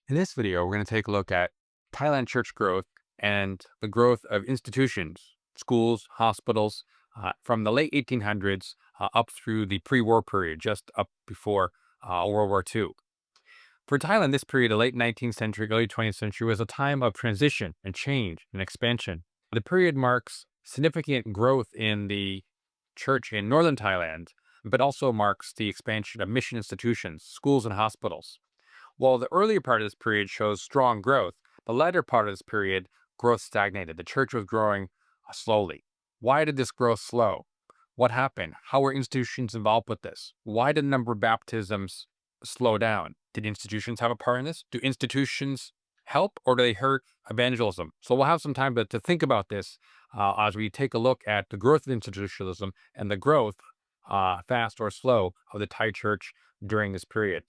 In this video, we're going to take a look at Thailand church growth and the growth of institutions, schools, hospitals, from the late 1800s up through the pre-war period, just up before World War II. For Thailand, this period, the late 19th century, early 20th century, was a time of transition and change and expansion. The period marks significant growth in the church in northern Thailand, but also marks the expansion of mission institutions, schools, and hospitals. While the earlier part of this period shows strong growth, the latter part of this period, growth stagnated. The church was growing slowly. Why did this growth slow? What happened? How were institutions involved with this? Why did the number of baptisms slow down? Did institutions have a part in this? Do institutions help or do they hurt evangelism? So we'll have some time to think about this as we take a look at the growth of institutionalism and the growth, fast or slow, of the Thai church during this period.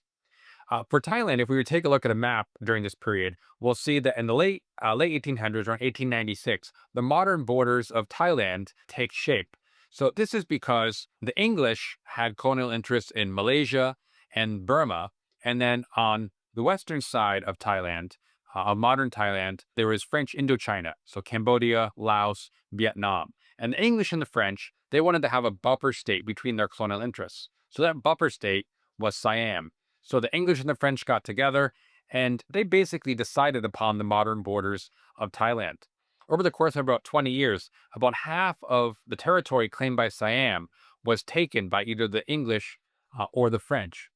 For Thailand, if we were to take a look at a map during this period, we'll see that in the late 1800s, around 1896, the modern borders of Thailand take shape. So this is because the English had colonial interests in Malaysia and Burma, and then on the western side of Thailand, of modern Thailand, there was French Indochina, so Cambodia, Laos, Vietnam. And the English and the French, they wanted to have a buffer state between their colonial interests. So that buffer state was Siam. So the English and the French got together and they basically decided upon the modern borders of Thailand. Over the course of about 20 years, about half of the territory claimed by Siam was taken by either the English or the French.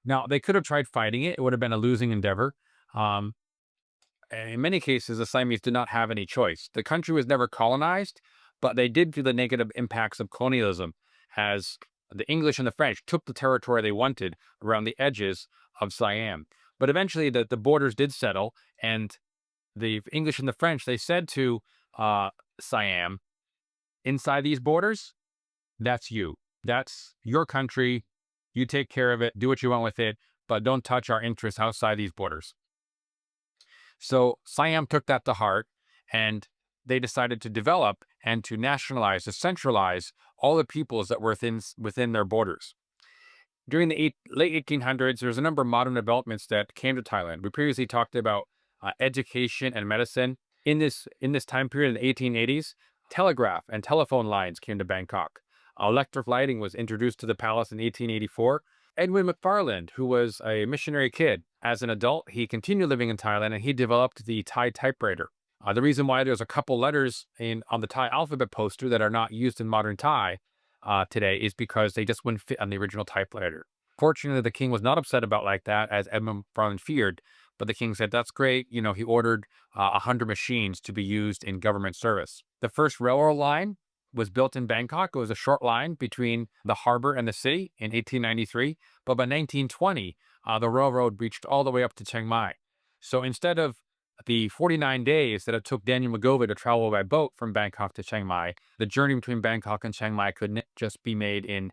Now, they could have tried fighting it. It would have been a losing endeavor. In many cases, the Siamese did not have any choice. The country was never colonized, but they did feel the negative impacts of colonialism as the English and the French took the territory they wanted around the edges of Siam. But eventually the borders did settle, and the English and the French, they said to Siam, inside these borders, that's you. That's your country. You take care of it, do what you want with it, but don't touch our interests outside these borders. So Siam took that to heart, and they decided to develop and to nationalize, to centralize all the peoples that were within their borders. During the late 1800s, there's a number of modern developments that came to Thailand. We previously talked about education and medicine. In this time period, in the 1880s, telegraph and telephone lines came to Bangkok. Electric lighting was introduced to the palace in 1884. Edwin McFarland, who was a missionary kid, as an adult, he continued living in Thailand and he developed the Thai typewriter. The reason why there's a couple letters on the Thai alphabet poster that are not used in modern Thai today is because they just wouldn't fit on the original typewriter. Fortunately, the king was not upset about like that, as Edmund McFarland feared, but the king said, that's great. You know, he ordered 100 machines to be used in government service. The first railroad line was built in Bangkok. It was a short line between the harbor and the city in 1893, but by 1920, the railroad reached all the way up to Chiang Mai. So instead of the 49 days that it took Daniel McGovey to travel by boat from Bangkok to Chiang Mai, the journey between Bangkok and Chiang Mai could just be made in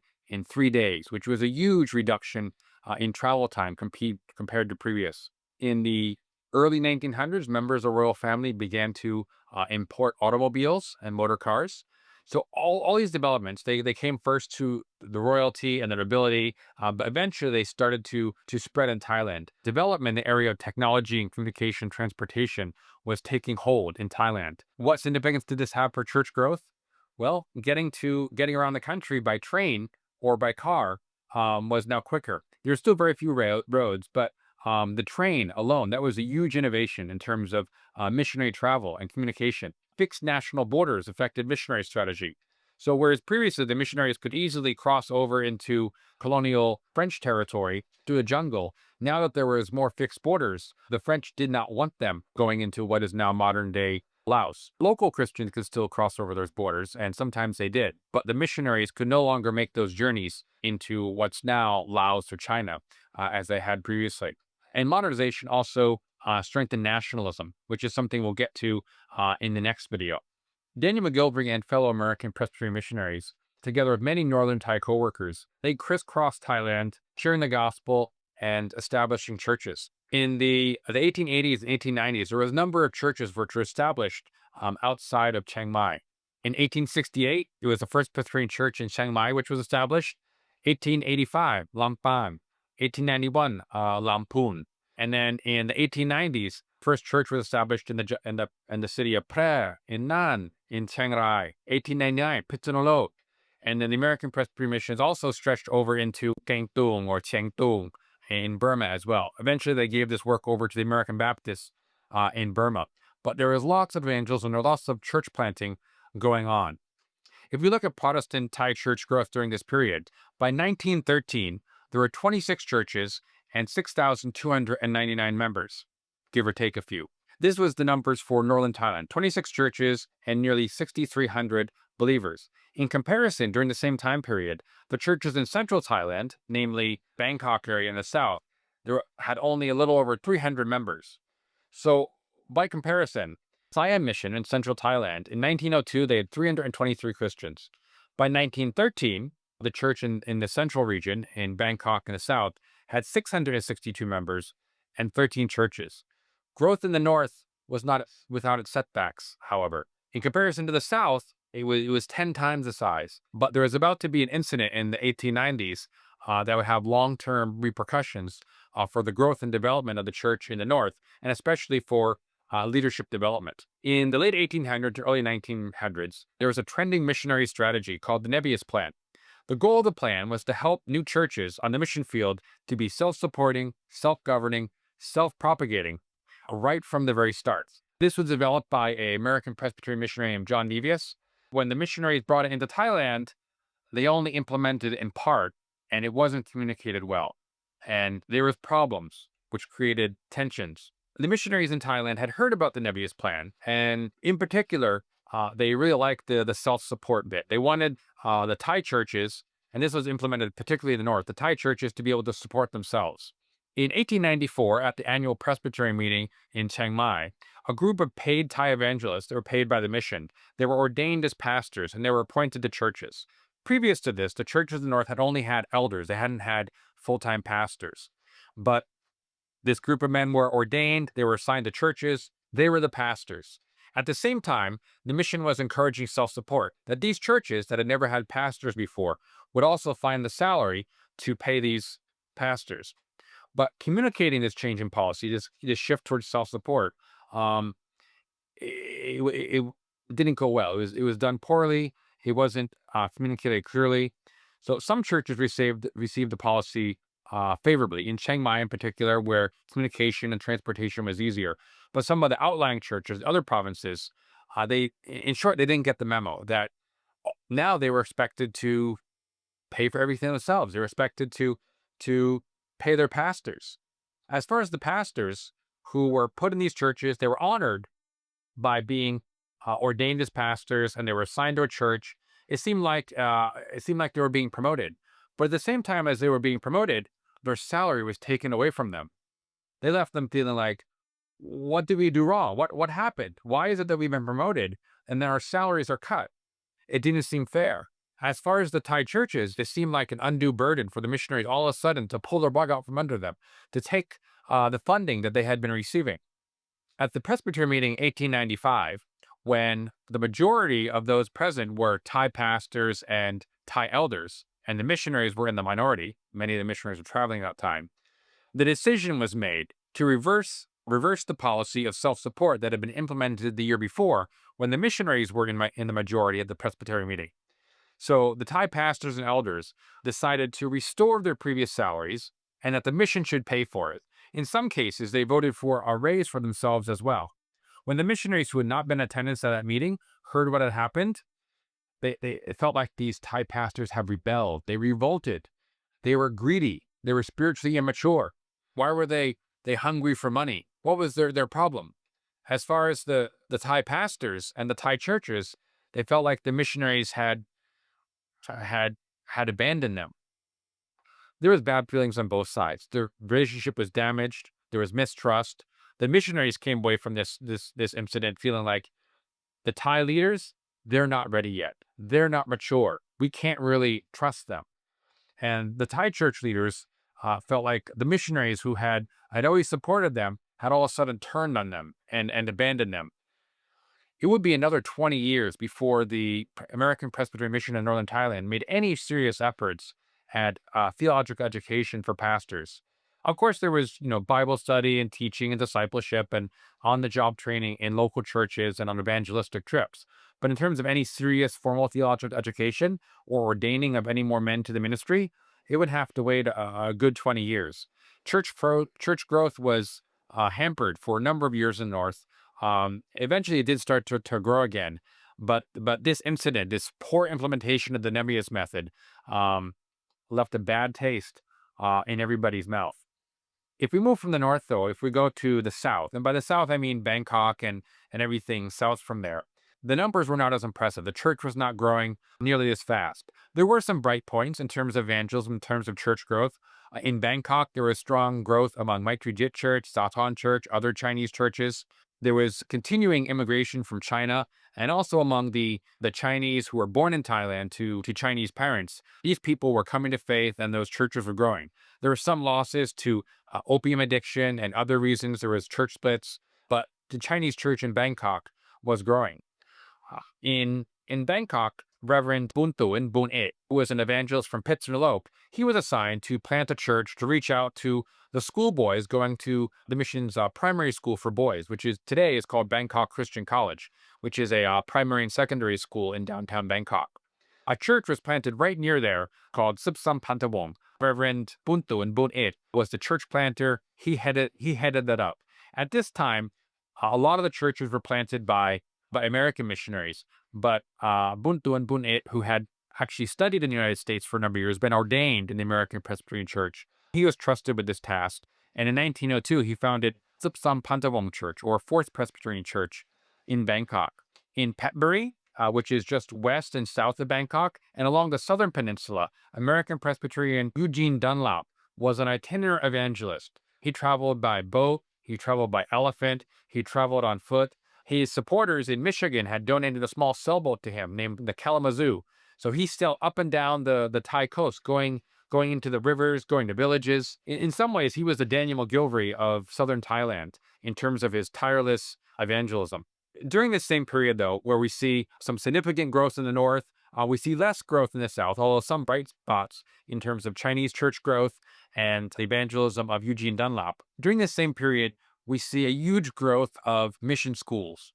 3 days, which was a huge reduction in travel time compared to previous. In the early 1900s, members of the royal family began to import automobiles and motor cars. So all these developments, they came first to the royalty and the nobility, but eventually they started to spread in Thailand. Development in the area of technology and communication transportation was taking hold in Thailand. What significance did this have for church growth? Well, getting around the country by train or by car was now quicker. There's still very few roads, but the train alone, that was a huge innovation in terms of missionary travel and communication. Fixed national borders affected missionary strategy. So whereas previously the missionaries could easily cross over into colonial French territory through the jungle, now that there was more fixed borders, the French did not want them going into what is now modern day Laos. Local Christians could still cross over those borders, and sometimes they did, but the missionaries could no longer make those journeys into what's now Laos or China, as they had previously. And modernization also strengthened nationalism, which is something we'll get to in the next video. Daniel McGilvery and fellow American Presbyterian missionaries, together with many northern Thai co-workers, they crisscrossed Thailand, sharing the gospel and establishing churches. In the 1880s and 1890s, there was a number of churches which were established outside of Chiang Mai. In 1868, it was the first Presbyterian church in Chiang Mai, which was established. 1885, Lampang. 1891, Lamphun. And then in the 1890s, first church was established in the city of Pre, in Nan, in Chiang Rai. 1899, Pitsanulot. And then the American Presbyterian missions also stretched over into Kengtung or Chengtung in Burma as well. Eventually, they gave this work over to the American Baptists in Burma. But there was lots of evangelism, there was lots of church planting going on. If we look at Protestant Thai church growth during this period, by 1913, there were 26 churches and 6,299 members, give or take a few. This was the numbers for northern Thailand, 26 churches and nearly 6,300 believers. In comparison, during the same time period, the churches in central Thailand, namely Bangkok area in the south, had only a little over 300 members. So, by comparison, Siam Mission in central Thailand, in 1902, they had 323 Christians. By 1913, the church in the central region, in Bangkok in the south, had 662 members and 13 churches. Growth in the north was not without its setbacks, however. In comparison to the south, it was 10 times the size. But there was about to be an incident in the 1890s that would have long-term repercussions for the growth and development of the church in the north, and especially for leadership development. In the late 1800s to early 1900s, there was a trending missionary strategy called the Nebius Plan. The goal of the plan was to help new churches on the mission field to be self-supporting, self-governing, self-propagating right from the very start. This was developed by an American Presbyterian missionary named John Nevius. When the missionaries brought it into Thailand, they only implemented it in part, and it wasn't communicated well. And there was problems, which created tensions. The missionaries in Thailand had heard about the Nebius Plan, and in particular, they really liked the self-support bit. They wanted the Thai churches, and this was implemented particularly in the north, the Thai churches to be able to support themselves. In 1894, at the annual Presbyterian meeting in Chiang Mai, a group of paid Thai evangelists that were paid by the mission, they were ordained as pastors, and they were appointed to churches. Previous to this, the churches in the north had only had elders. They hadn't had full-time pastors. But this group of men were ordained, they were assigned to churches, they were the pastors. At the same time, the mission was encouraging self-support, that these churches that had never had pastors before would also find the salary to pay these pastors. But communicating this change in policy, this shift towards self-support, it didn't go well. It was done poorly. It wasn't communicated clearly. So some churches received the policy favorably, in Chiang Mai in particular, where communication and transportation was easier. But some of the outlying churches, other provinces, in short, they didn't get the memo that now they were expected to pay for everything themselves. They were expected to pay their pastors. As far as the pastors who were put in these churches, they were honored by being ordained as pastors, and they were assigned to a church. It seemed like they were being promoted, but at the same time as they were being promoted, their salary was taken away from them. They left them feeling like, what did we do wrong? What happened? Why is it that we've been promoted and then our salaries are cut? It didn't seem fair. As far as the Thai churches, they seemed like an undue burden for the missionaries all of a sudden to pull their rug out from under them, to take the funding that they had been receiving. At the Presbyterian meeting in 1895, when the majority of those present were Thai pastors and Thai elders, and the missionaries were in the minority, many of the missionaries were traveling at that time, the decision was made to reverse the policy of self-support that had been implemented the year before when the missionaries were in the majority at the Presbyterian meeting. So the Thai pastors and elders decided to restore their previous salaries and that the mission should pay for it. In some cases, they voted for a raise for themselves as well. When the missionaries who had not been in attendance at that meeting heard what had happened, it felt like these Thai pastors have rebelled. They revolted. They were greedy. They were spiritually immature. Why were they hungry for money? What was their problem? As far as the Thai pastors and the Thai churches, they felt like the missionaries had abandoned them. There was bad feelings on both sides. Their relationship was damaged. There was mistrust. The missionaries came away from this incident feeling like the Thai leaders, they're not ready yet. They're not mature. We can't really trust them. And the Thai church leaders felt like the missionaries who had always supported them had all of a sudden turned on them and abandoned them. It would be another 20 years before the American Presbyterian Mission in northern Thailand made any serious efforts at theological education for pastors. Of course, there was, Bible study and teaching and discipleship and on the job training in local churches and on evangelistic trips. But in terms of any serious formal theological education or ordaining of any more men to the ministry, it would have to wait a good 20 years. Church growth was hampered for a number of years in the North. Eventually, it did start to grow again. But this incident, this poor implementation of the Nemesis method, um, left a bad taste in everybody's mouth. If we move from the north, though, if we go to the south, and by the south I mean Bangkok and everything south from there, the numbers were not as impressive. The church was not growing nearly as fast. There were some bright points in terms of evangelism, in terms of church growth. In Bangkok, there was strong growth among Maitre Jit Church, Satan Church, other Chinese churches. There was continuing immigration from China and also among the Chinese who were born in Thailand to Chinese parents. These people were coming to faith and those churches were growing. There were some losses to opium addiction and other reasons. There was church splits, but the Chinese church in Bangkok was growing. In Bangkok, Reverend Buntuan Bunit, who was an evangelist from Pitsanalope, he was assigned to plant a church to reach out to the schoolboys going to the mission's primary school for boys, which is today is called Bangkok Christian College, which is a primary and secondary school in downtown Bangkok. A church was planted right near there called Sipsam Pantawong. Reverend Buntuan Bunit was the church planter. He headed that up. At this time, a lot of the churches were planted by American missionaries. But Buntu and Bunit, who had actually studied in the United States for a number of years, been ordained in the American Presbyterian Church, he was trusted with this task. And in 1902, he founded Sipsam Pantawong Church, or Fourth Presbyterian Church, in Bangkok. In Phetchaburi, which is just west and south of Bangkok, and along the southern peninsula, American Presbyterian Eugene Dunlop was an itinerant evangelist. He traveled by boat, he traveled by elephant, he traveled on foot. His supporters in Michigan had donated a small sailboat to him named the Kalamazoo. So he sailed up and down the Thai coast, going into the rivers, going to villages. In some ways, he was the Daniel McGilvery of southern Thailand in terms of his tireless evangelism. During this same period, though, where we see some significant growth in the north, we see less growth in the south, although some bright spots in terms of Chinese church growth and the evangelism of Eugene Dunlop. During this same period, we see a huge growth of mission schools.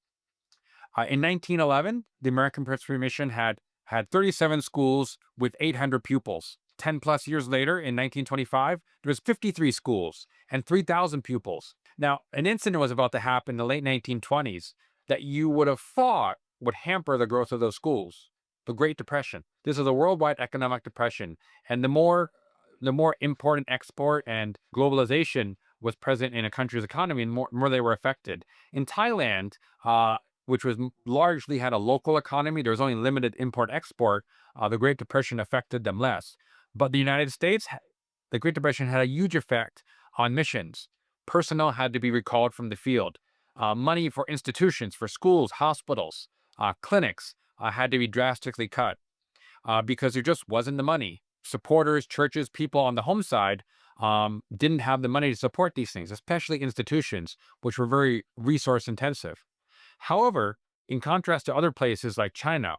In 1911, the American Presbyterian Mission had 37 schools with 800 pupils. 10 plus years later, in 1925, there was 53 schools and 3,000 pupils. Now, an incident was about to happen in the late 1920s that you would have thought would hamper the growth of those schools. The Great Depression. This is a worldwide economic depression, and the more import and export and globalization was present in a country's economy, and more they were affected. In Thailand, which was largely had a local economy, there was only limited import export. The Great Depression affected them less. But the United States, the Great Depression had a huge effect on missions. Personnel had to be recalled from the field. Money for institutions, for schools, hospitals, clinics had to be drastically cut because there just wasn't the money. Supporters, churches, people on the home side didn't have the money to support these things, especially institutions, which were very resource intensive. However, in contrast to other places like China,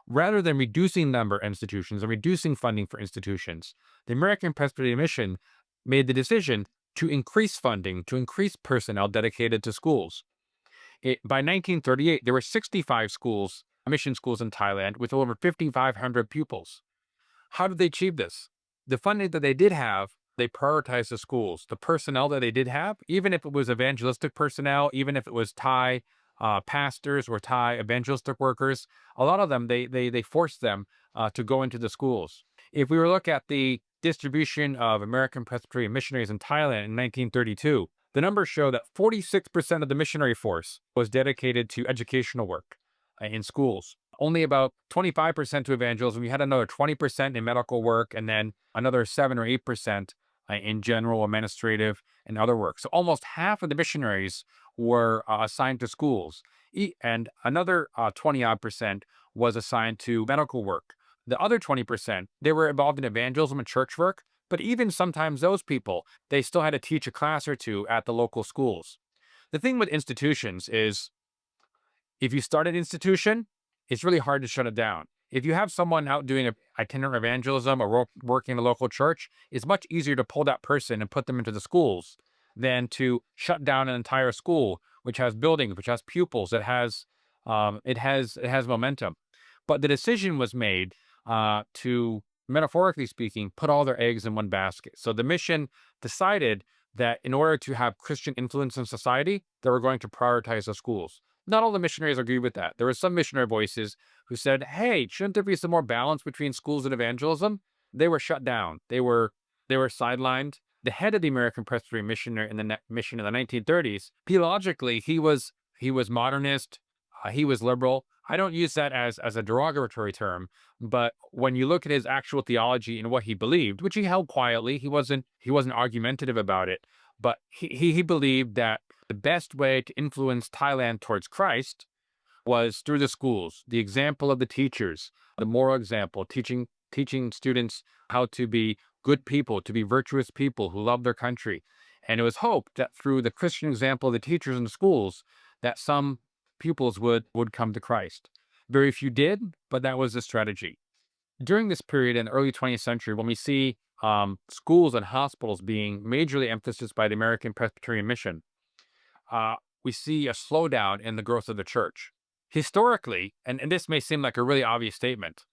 rather than reducing number of institutions and reducing funding for institutions, the American Presbyterian Mission made the decision to increase funding, to increase personnel dedicated to schools. By 1938, there were 65 schools, mission schools in Thailand with over 5,500 pupils. How did they achieve this? The funding that they did have, they prioritized the schools. The personnel that they did have, even if it was evangelistic personnel, even if it was Thai pastors or Thai evangelistic workers, a lot of them, they forced them to go into the schools. If we were to look at the distribution of American Presbyterian missionaries in Thailand in 1932, the numbers show that 46% of the missionary force was dedicated to educational work in schools. Only about 25% to evangelism. We had another 20% in medical work, and then another 7 or 8% in general, administrative, and other work. So almost half of the missionaries were assigned to schools, and another 20 odd percent was assigned to medical work. The other 20%, they were involved in evangelism and church work, but even sometimes those people, they still had to teach a class or two at the local schools. The thing with institutions is if you start an institution, it's really hard to shut it down. If you have someone out doing itinerant evangelism or working in the local church, it's much easier to pull that person and put them into the schools than to shut down an entire school, which has buildings, which has pupils, it has momentum. But the decision was made to, metaphorically speaking, put all their eggs in one basket. So the mission decided that in order to have Christian influence in society, they were going to prioritize the schools. Not all the missionaries agreed with that. There were some missionary voices who said, "Hey, shouldn't there be some more balance between schools and evangelism?" They were shut down. They were sidelined. The head of the American Presbyterian mission in the 1930s, theologically, he was modernist. He was liberal. I don't use that as a derogatory term, but when you look at his actual theology and what he believed, which he held quietly, he wasn't argumentative about it, but he believed that the best way to influence Thailand towards Christ was through the schools, the example of the teachers, the moral example, teaching students how to be good people, to be virtuous people who love their country. And it was hoped that through the Christian example of the teachers in the schools, that some pupils would come to Christ. Very few did, but that was the strategy. During this period in the early 20th century, when we see schools and hospitals being majorly emphasized by the American Presbyterian mission, we see a slowdown in the growth of the church. Historically, and this may seem like a really obvious statement,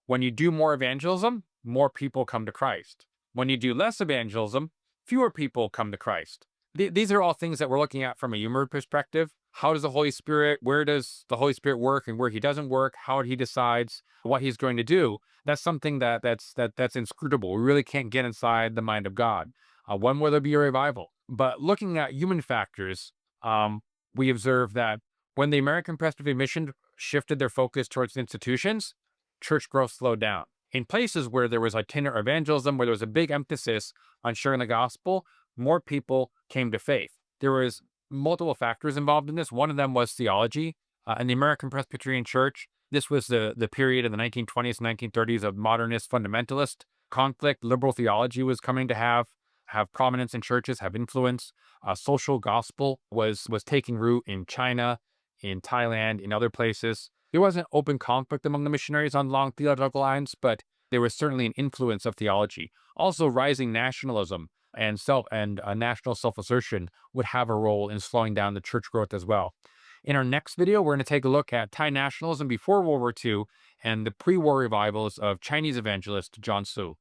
when you do more evangelism, more people come to Christ. When you do less evangelism, fewer people come to Christ. These are all things that we're looking at from a human perspective. How does the Holy Spirit, where does the Holy Spirit work and where he doesn't work, how he decides what he's going to do? That's something that's inscrutable. We really can't get inside the mind of God. When will there be a revival? But looking at human factors, we observe that when the American Presbyterian Mission shifted their focus towards institutions, church growth slowed down. In places where there was itinerant evangelism, where there was a big emphasis on sharing the gospel, more people came to faith. There was multiple factors involved in this. One of them was theology. In the American Presbyterian Church, this was the period in the 1920s, 1930s of modernist fundamentalist conflict. Liberal theology was coming to have prominence in churches, have influence. Social gospel was taking root in China, in Thailand, in other places. There wasn't open conflict among the missionaries on long theological lines, but there was certainly an influence of theology. Also, rising nationalism and national self-assertion would have a role in slowing down the church growth as well. In our next video, we're going to take a look at Thai nationalism before World War II and the pre-war revivals of Chinese evangelist John Su.